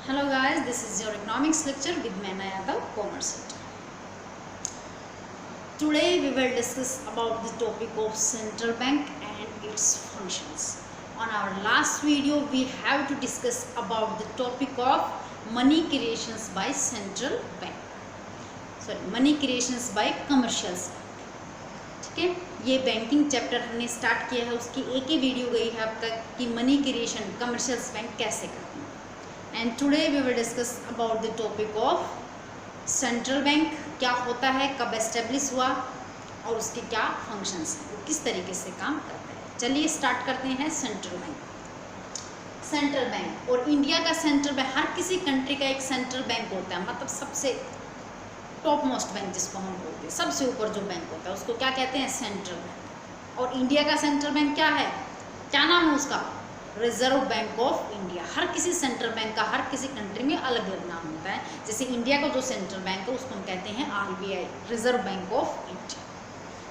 Hello guys, this is your economics lecture with Meena Yadav, Commerce Center. Today we will discuss about the topic of central bank and its functions. On our last video we have to discuss about the topic of money creations by central bank. Money creations by commercials. ठीक है, ये banking chapter हमने start किया है, उसकी एक ही video गई है अब तक कि मनी क्रिएशन कमर्शियल्स बैंक कैसे करते हैं. And today we will discuss about the topic of central bank. क्या होता है, कब एस्टेब्लिश हुआ और उसके क्या फंक्शंस हैं, वो किस तरीके से काम करते हैं. चलिए स्टार्ट करते हैं. Central bank. सेंट्रल बैंक और इंडिया का सेंट्रल बैंक, हर किसी कंट्री का एक सेंट्रल बैंक होता है, मतलब सबसे टॉप मोस्ट बैंक जिसको हम बोलते हैं, सबसे ऊपर जो बैंक होता है उसको क्या कहते हैं, सेंट्रल बैंक. और इंडिया का सेंट्रल बैंक क्या है, क्या नाम है उसका, रिजर्व बैंक ऑफ इंडिया. हर किसी सेंट्रल बैंक का हर किसी कंट्री में अलग अलग नाम होता है. जैसे इंडिया का जो सेंट्रल बैंक है उसको हम कहते हैं RBI, reserve bank of India.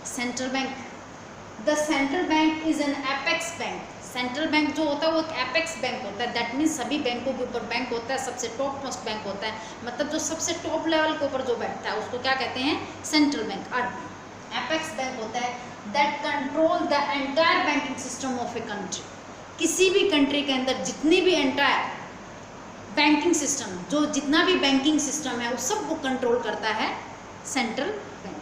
Central bank, the central bank is an apex bank. Central bank जो होता है वो एक एपेक्स बैंक होता है. दैट मीन्स सभी बैंकों के ऊपर बैंक होता है, सबसे टॉप मोस्ट बैंक होता है, मतलब जो सबसे टॉप लेवल के ऊपर जो बैठता है उसको क्या कहते हैं, central bank. RBI apex bank होता है. That control the entire banking system of a country. किसी भी कंट्री के अंदर जितनी भी एंटायर बैंकिंग सिस्टम, जो जितना भी बैंकिंग सिस्टम है उस सब को कंट्रोल करता है सेंट्रल बैंक.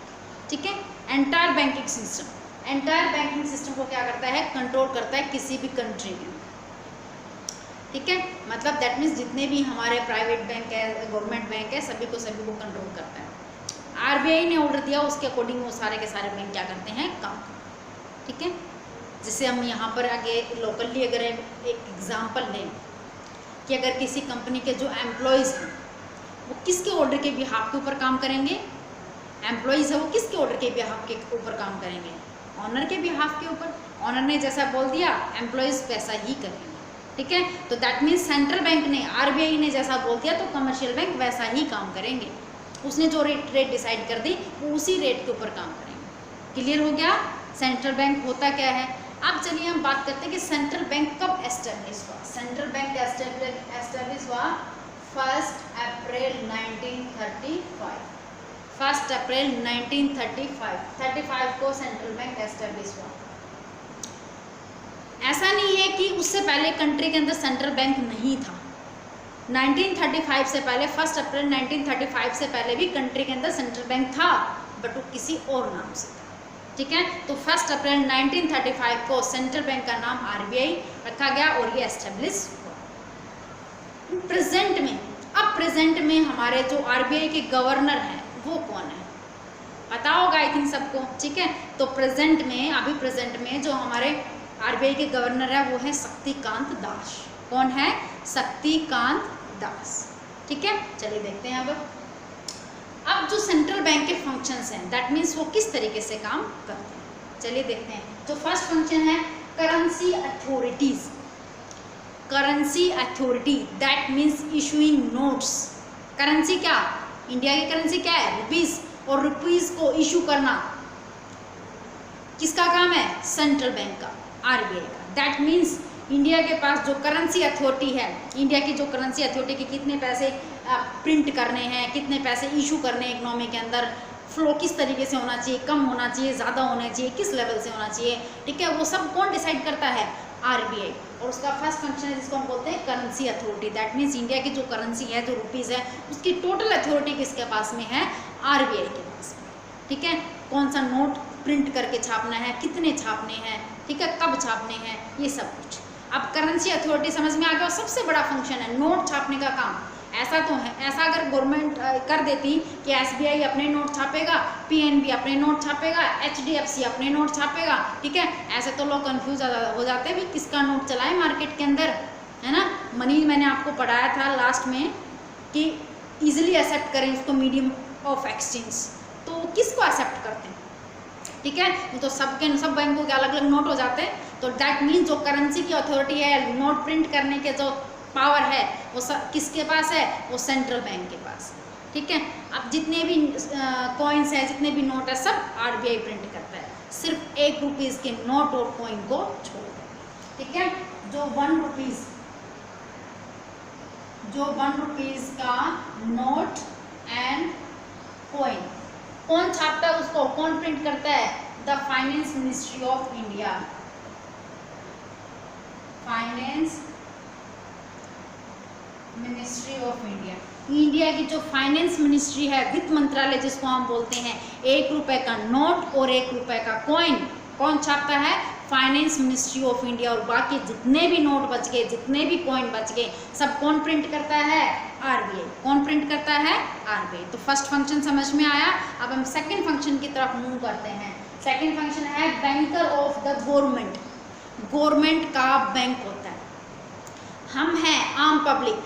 ठीक है, entire banking system, entire banking system को क्या करता है, कंट्रोल करता है किसी भी कंट्री में. ठीक है, मतलब दैट मीन्स जितने भी हमारे प्राइवेट बैंक है, गवर्नमेंट बैंक है, सभी को कंट्रोल करता है. RBI ने ऑर्डर दिया, उसके अकॉर्डिंग वो सारे के सारे बैंक क्या करते हैं, काम करते हैं. ठीक है, जैसे हम यहाँ पर आगे लोकली अगर एक एग्जांपल लें कि अगर किसी कंपनी के जो एम्प्लॉयज़ हैं वो किसके ऑर्डर के बिहाफ के ऊपर काम करेंगे, एम्प्लॉयज़ है वो किसके ऑर्डर के बिहाफ के ऊपर काम करेंगे, ऑनर के बिहाफ के ऊपर. ऑनर ने जैसा बोल दिया एम्प्लॉयज़ वैसा ही करेंगे. ठीक है, तो दैट मीन्स सेंट्रल बैंक ने, RBI ने जैसा बोल दिया तो कमर्शियल बैंक वैसा ही काम करेंगे. उसने जो रेट डिसाइड कर दी वो उसी रेट के ऊपर काम करेंगे. क्लियर हो गया, सेंट्रल बैंक होता क्या है. अब चलिए हम बात करते हैं कि सेंट्रल बैंक कब एस्टेब्लिश हुआ. सेंट्रल बैंक एस्टेब्लिश हुआ 1 अप्रैल 1935. 1 अप्रैल 1935 को सेंट्रल बैंक एस्टेब्लिश हुआ. ऐसा नहीं है कि उससे पहले कंट्री के अंदर सेंट्रल बैंक नहीं था. 1935 से पहले, 1 अप्रैल 1935 से पहले भी कंट्री के अंदर सेंट्रल बैंक था, बट वो किसी और नाम से था. ठीक है, तो 1 अप्रैल 1935 को सेंट्रल बैंक का नाम RBI रखा गया और ये एस्टेब्लिश हुआ. प्रेजेंट में, अब प्रेजेंट में हमारे जो RBI के गवर्नर हैं वो कौन है, पता होगा आई थिंक सबको. ठीक है, तो प्रेजेंट में, अभी प्रेजेंट में जो हमारे RBI के गवर्नर है वो है शक्तिकांत दास. कौन है, शक्तिकांत दास. ठीक है, चलिए देखते हैं. अब जो सेंट्रल बैंक के फंक्शंस हैं, दैट मीन्स वो किस तरीके से काम करते हैं, चलिए देखते हैं. तो फर्स्ट फंक्शन है currency authorities. Currency authority that means issuing notes. Currency क्या, इंडिया की करेंसी क्या है, रुपीस, और रुपीस को इशू करना किसका काम है, सेंट्रल बैंक का, RBI का. दैट मीन्स इंडिया के पास जो करेंसी अथॉरिटी है, इंडिया की जो करेंसी अथॉरिटी के कितने पैसे प्रिंट करने हैं, कितने पैसे इशू करने हैं इकोनॉमी के अंदर, फ्लो किस तरीके से होना चाहिए, कम होना चाहिए, ज़्यादा होना चाहिए, किस लेवल से होना चाहिए. ठीक है, वो सब कौन डिसाइड करता है, RBI. और उसका फर्स्ट फंक्शन है जिसको हम बोलते हैं currency authority. That means India की जो करेंसी है, जो रुपीज़ है, उसकी टोटल अथॉरिटी किसके पास में है, RBI के पास में. ठीक है, कौन सा नोट प्रिंट करके छापना है, कितने छापने हैं, ठीक है, कब छापने हैं, ये सब कुछ. अब करेंसी अथॉरिटी समझ में आ गया. और सबसे बड़ा फंक्शन है नोट छापने का काम. ऐसा तो है, ऐसा अगर गवर्नमेंट कर देती कि SBI अपने नोट छापेगा, PNB अपने नोट छापेगा, HDFC अपने नोट छापेगा, ठीक है, ऐसे तो लोग कंफ्यूज हो जाते भी किसका नोट चलाए मार्केट के अंदर, है ना. मनी मैंने आपको पढ़ाया था लास्ट में कि ईजिली एक्सेप्ट करें उसको मीडियम ऑफ एक्सचेंज, तो किसको एक्सेप्ट करते हैं. ठीक है, तो सब बैंकों के अलग अलग नोट हो जाते हैं. तो दैट मीन्स जो करेंसी की अथॉरिटी है, नोट प्रिंट करने के जो पावर है वो किसके पास है, वो सेंट्रल बैंक के पास. ठीक है, अब जितने भी कॉइन्स है, जितने भी नोट है, सब RBI प्रिंट करता है, सिर्फ 1 रुपीज़ के नोट और कॉइन को छोड़. ठीक है, जो 1 रुपीज़ जो 1 रुपीज का नोट एंड कॉइन, कौन छापता है उसको, कौन प्रिंट करता है? The finance ministry of India. Finance ministry of India, India की जो फाइनेंस मिनिस्ट्री है, वित्त मंत्रालय जिसको हम बोलते हैं, 1 रुपए का नोट और 1 रुपए का कॉइन कौन छापता है? Finance ministry of India. और बाकी जितने भी नोट बच गए, जितने भी कॉइन बच गए, सब कौन प्रिंट करता है? आरबीआई। कौन प्रिंट करता है? आरबीआई। तो फर्स्ट फंक्शन समझ में आया। अब हम सेकंड फंक्शन की तरफ मूव करते हैं। सेकंड फंक्शन है banker of the government. Government का बैंक होता है, हम हैं आम पब्लिक,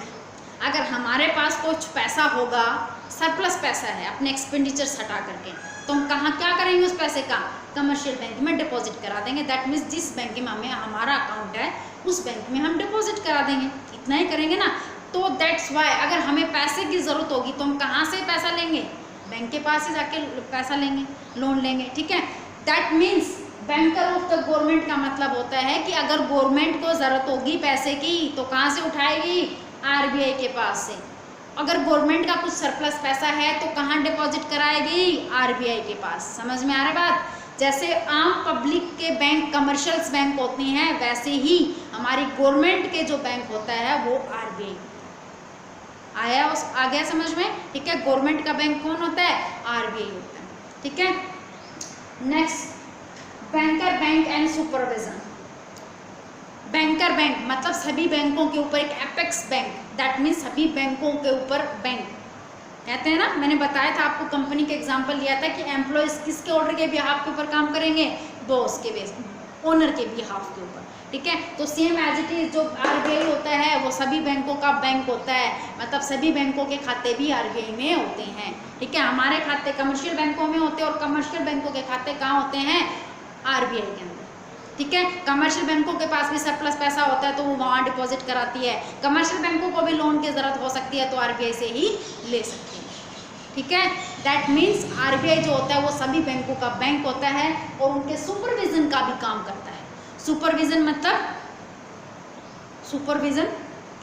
अगर हमारे पास कुछ पैसा होगा, सरप्लस पैसा है अपने एक्सपेंडिचर्स हटा करके, तो हम कहाँ क्या करेंगे उस पैसे का? कमर्शियल बैंक में डिपॉजिट करा देंगे। दैट मीन्स जिस बैंक में हमें हमारा अकाउंट है उस बैंक में हम डिपॉजिट करा देंगे, इतना ही करेंगे ना। तो दैट्स वाई अगर हमें पैसे की ज़रूरत होगी तो हम कहाँ से पैसा लेंगे? बैंक के पास ही जाके पैसा लेंगे, लोन लेंगे, ठीक है। That means banker of the government का मतलब होता है कि अगर गवर्नमेंट को ज़रूरत होगी पैसे की तो कहाँ से उठाएगी? आरबीआई के पास से। अगर गवर्नमेंट का कुछ सरप्लस पैसा है तो कहाँ डिपॉजिट कराएगी? आरबीआई के पास। समझ में आ रहा है बात? जैसे आम पब्लिक के बैंक कमर्शियल्स बैंक होते हैं, वैसे ही हमारी गवर्नमेंट के जो बैंक होता है वो आरबीआई। आ गया समझ में? ठीक है। गवर्नमेंट का बैंक कौन होता है? आरबीआई होता है, ठीक है। Next, banker bank and supervision. Banker bank मतलब सभी बैंकों के ऊपर एक एपेक्स बैंक, दैट मीन्स सभी बैंकों के ऊपर बैंक कहते हैं ना। मैंने बताया था आपको, कंपनी के एग्जांपल लिया था कि एम्प्लॉयज किसके ऑर्डर के बिहाफ के ऊपर काम करेंगे? बॉस के बेस, ओनर के बिहाफ के ऊपर, ठीक है। तो सेम एज इट इज जो आरबीआई होता है वो सभी बैंकों का बैंक होता है, मतलब सभी बैंकों के खाते भी आरबीआई में होते हैं, ठीक है। हमारे खाते कमर्शियल बैंकों में होते हैं और कमर्शियल बैंकों के खाते कहाँ होते हैं? आरबीआई के अंदर, ठीक है। कमर्शियल बैंकों के पास भी सरप्लस पैसा होता है तो वो वहाँ डिपॉजिट कराती है। कमर्शियल बैंकों को भी लोन की ज़रूरत हो सकती है तो आरबीआई से ही ले सकती है, ठीक है। दैट मीन्स आरबीआई जो होता है वो सभी बैंकों का बैंक होता है और उनके सुपरविजन का भी काम करता है। सुपरविजन मतलब सुपरविजन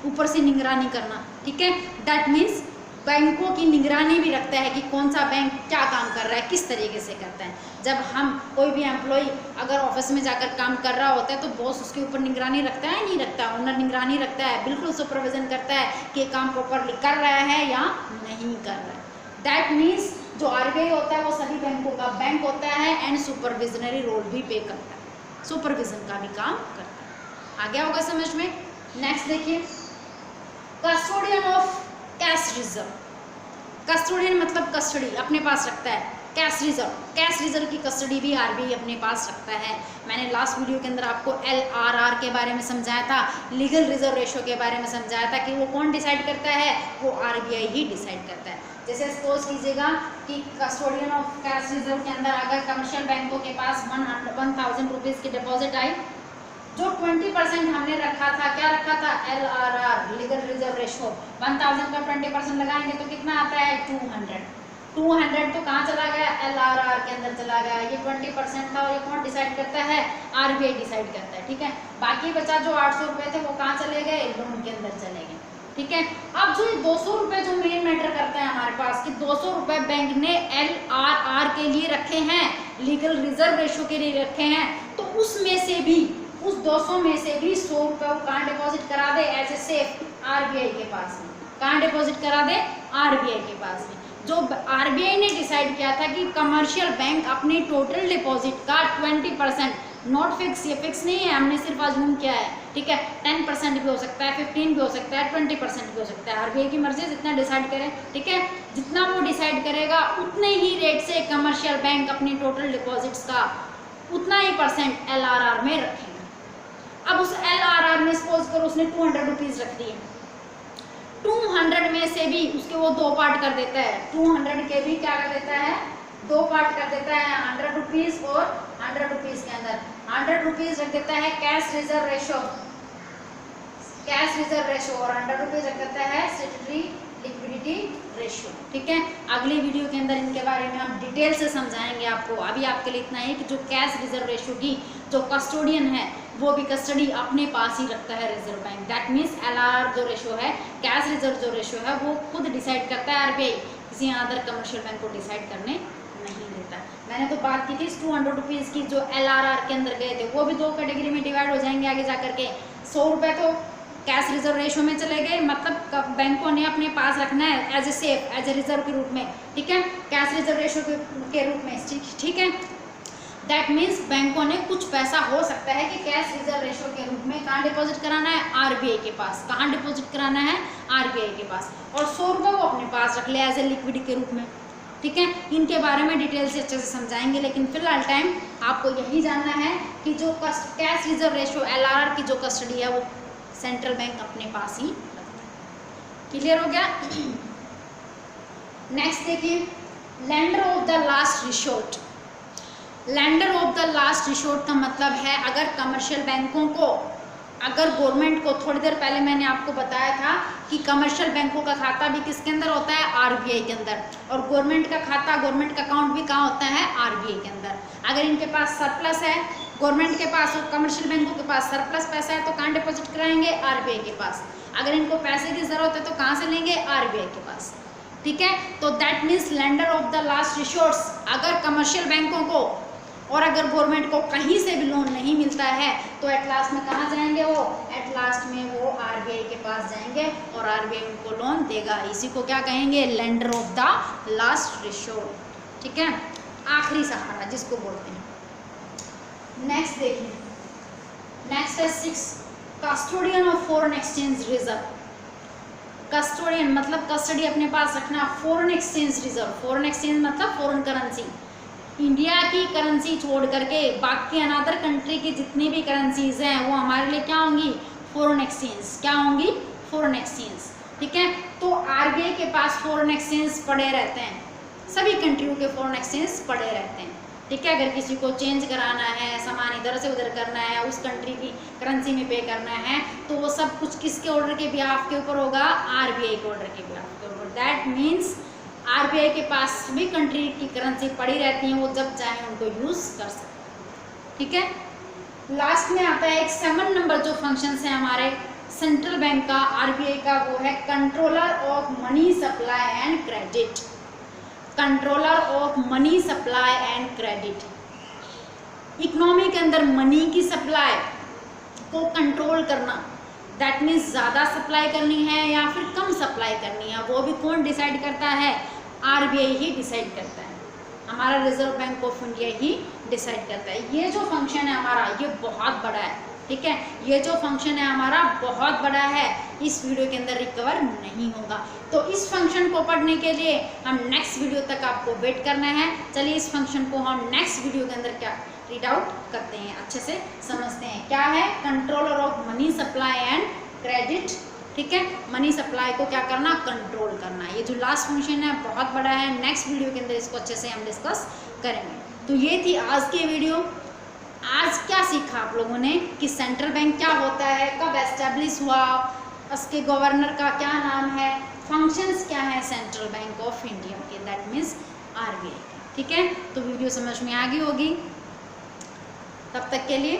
ऊपर से निगरानी करना, ठीक है। दैट मीन्स बैंकों की निगरानी भी रखता है कि कौन सा बैंक क्या काम कर रहा है, किस तरीके से करता है। जब हम कोई भी एम्प्लॉय अगर ऑफिस में जाकर काम कर रहा होता है तो बॉस उसके ऊपर निगरानी रखता है, नहीं रखता? ओनर निगरानी रखता है, बिल्कुल सुपरविजन करता है कि काम प्रॉपरली कर रहा है या नहीं कर रहा है। दैट मीन्स जो आरबीआई होता है वो सभी बैंकों का बैंक होता है एंड सुपरविजनरी रोल भी पे करता है, सुपरविजन का भी काम करता है। आ गया होगा समझ में? नेक्स्ट देखिए, custodian of cash reserve. Custodian मतलब कस्टडी, अपने पास रखता है। कैश रिजर्व, कैश रिजर्व की कस्टडी भी आरबीआई अपने पास रखता है। मैंने लास्ट वीडियो के अंदर आपको एलआरआर के बारे में समझाया था, लीगल रिजर्व रेशो के बारे में समझाया था कि वो कौन डिसाइड करता है? वो आरबीआई ही डिसाइड करता है। जैसे सपोज कीजिएगा कि कस्टोडियन ऑफ कैश रिजर्व के अंदर अगर कमर्शियल बैंकों के पास 1000 रुपीज़ की डिपॉजिट आई, जो 20% हमने रखा था, क्या रखा था? LRR, legal reserve ratio. 1000 का 20% लगाएंगे तो कितना आता है? 200। 200 तो कहाँ चला गया? एलआरआर के अंदर चला गया। ये 20% था और ये कौन डिसाइड करता है? आरबीआई डिसाइड करता है, ठीक है। बाकी बचा जो 800 रुपये थे वो कहाँ चले गए? लोन के अंदर चले गए, ठीक है। अब जो 200 रुपये जो मेन मैटर करता है हमारे पास कि 200 रुपये बैंक ने एलआरआर के लिए रखे हैं, लीगल रिजर्व रेशो के लिए रखे हैं, तो उसमें से भी, उस 200 में से भी 100 रुपये वो कहाँ डिपॉजिट करा दे? एज ए सेफ, आरबीआई के पास में। कहाँ डिपॉजिट करा दे? आरबीआई के पास में। जो आरबीआई ने डिसाइड किया था कि कमर्शियल बैंक अपनी टोटल डिपॉजिट का 20%, नॉट फिक्स, ये फिक्स नहीं है, हमने सिर्फ अज्यूम किया है, ठीक है। 10% भी हो सकता है, 15 भी हो सकता है, 20% भी हो सकता है। आरबीआई की मर्जी, जितना डिसाइड करे, ठीक है। जितना वो डिसाइड करेगा उतने ही रेट से कमर्शियल बैंक अपनी टोटल डिपॉजिट्स का उतना ही परसेंट एलआरआर में रखेगा। अब उस एलआरआर में सपोज करो उसने 200 रुपीज़ रख दिए, 200 में से भी उसके वो 2 पार्ट कर देता है। 200 के भी क्या कर देता है? 2 पार्ट कर देता है, 100 रुपीज़ और 100 रुपीज़ के अंदर 100 रुपीज़ रख देता है cash reserve ratio, cash reserve ratio, और 100 रुपीज़ रख देता है स्टैट्यूटरी लिक्विडिटी रेशो, ठीक है। अगली वीडियो के अंदर इनके बारे में हम डिटेल से समझाएंगे आपको। अभी आपके लिए इतना है कि जो कैश रिजर्व रेशो की जो कस्टोडियन है, वो भी कस्टडी अपने पास ही रखता है reserve bank. That means LRR जो रेशो है, कैश रिजर्व जो रेशो है, वो खुद डिसाइड करता है RBI, किसी अदर कमर्शियल बैंक को डिसाइड करने नहीं देता। मैंने तो बात की थी 200 रुपीज़ की जो LRR के अंदर गए थे, वो भी दो कैटेगरी में डिवाइड हो जाएंगे आगे जा करके। 100 रुपये तो कैश रिजर्व रेशो में चले गए, मतलब बैंकों ने अपने पास रखना है as a safe, as a reserve के रूप में, ठीक है, कैश रिजर्व रेशो के रूप में, ठीक है। दैट मीन्स बैंकों ने कुछ पैसा हो सकता है कि कैश रिजर्व रेशो के रूप में कहाँ डिपॉजिट कराना है, RBI के पास। कहाँ डिपॉजिट कराना है, RBI के पास। और 100 रुपये वो अपने पास रख ले एज ए लिक्विड के रूप में, ठीक है। इनके बारे में डिटेल से अच्छे से समझाएंगे, लेकिन फिलहाल टाइम आपको यही जानना है कि जो कैश रिजर्व रेशो LRR की जो कस्टडी है वो सेंट्रल बैंक अपने पास ही रखता है। क्लियर हो गया? नेक्स्ट देखिए, lender of the last resort. Lender of the last resort का मतलब है अगर कमर्शियल बैंकों को, अगर गवर्नमेंट को, थोड़ी देर पहले मैंने आपको बताया था कि कमर्शियल बैंकों का खाता भी किसके अंदर होता है, RBI के अंदर, और गवर्नमेंट का खाता, गवर्नमेंट का अकाउंट भी कहाँ होता है, RBI के अंदर। अगर इनके पास सरप्लस है, गवर्नमेंट के पास और कमर्शियल बैंकों के पास सरप्लस पैसा है, तो कहाँ डिपॉजिट कराएंगे, RBI के पास। अगर इनको पैसे की ज़रूरत है तो कहाँ से लेंगे, RBI के पास, ठीक है। तो that means lender of the last resource, अगर कमर्शियल बैंकों को और अगर गवर्नमेंट को कहीं से भी लोन नहीं मिलता है तो एट लास्ट में कहाँ जाएंगे वो, एट लास्ट में वो RBI के पास जाएंगे और RBI उनको लोन देगा। इसी को क्या कहेंगे, lender of the last resort, ठीक है, आखिरी सहारा जिसको बोलते हैं। नेक्स्ट देखिए, नेक्स्ट है 6, custodian of foreign exchange reserve. Custodian मतलब कस्टडी अपने पास रखना, foreign exchange reserve, foreign exchange मतलब फॉरेन करेंसी, इंडिया की करेंसी छोड़ करके बाकी अनदर कंट्री की जितनी भी करेंसीज हैं वो हमारे लिए क्या होंगी, फॉरेन एक्सचेंज। क्या होंगी, फॉरेन एक्सचेंज, ठीक है। तो RBI के पास फॉरेन एक्सचेंज पड़े रहते हैं, सभी कंट्रियों के फॉरेन एक्सचेंज पड़े रहते हैं, ठीक है। अगर किसी को चेंज कराना है, सामान इधर से उधर करना है, उस कंट्री की करेंसी में पे करना है, तो वो सब कुछ किसके ऑर्डर के बिहाफ के ऊपर होगा, RBI के ऑर्डर के बिहाफ के ऊपर। दैट मीन्स RBI के पास सभी कंट्री की करेंसी पड़ी रहती है, वो जब चाहे उनको यूज़ कर सकते हैं, ठीक है। लास्ट में आता है एक 7 नंबर जो फंक्शंस हैं हमारे सेंट्रल बैंक का, RBI का, वो है controller of money supply and credit. Controller of money supply and credit, economy के अंदर मनी की सप्लाई को कंट्रोल करना। दैट मीन्स ज़्यादा सप्लाई करनी है या फिर कम सप्लाई करनी है, वो भी कौन डिसाइड करता है, RBI ही डिसाइड करता है, हमारा reserve bank of India he decide करता है। ये जो फंक्शन है हमारा ये बहुत बड़ा है, ठीक है, ये जो फंक्शन है हमारा बहुत बड़ा है, इस वीडियो के अंदर रिकवर नहीं होगा। तो इस फंक्शन को पढ़ने के लिए हम नेक्स्ट वीडियो तक आपको वेट करना है। चलिए इस फंक्शन को हम नेक्स्ट वीडियो के अंदर क्या रीड आउट करते हैं, अच्छे से समझते हैं। क्या है, controller of money supply and credit, ठीक है, मनी सप्लाई को क्या करना, कंट्रोल करना। ये जो लास्ट फंक्शन है बहुत बड़ा है, नेक्स्ट वीडियो के अंदर इसको अच्छे से हम डिस्कस करेंगे। तो ये थी आज की वीडियो। आज क्या सीखा आप लोगों ने कि सेंट्रल बैंक क्या होता है, कब एस्टेब्लिश हुआ, उसके गवर्नर का क्या नाम है, फंक्शंस क्या है सेंट्रल बैंक ऑफ इंडिया के, दैट मीन्स RBI के, ठीक है। तो वीडियो समझ में आ गई होगी, तब तक के लिए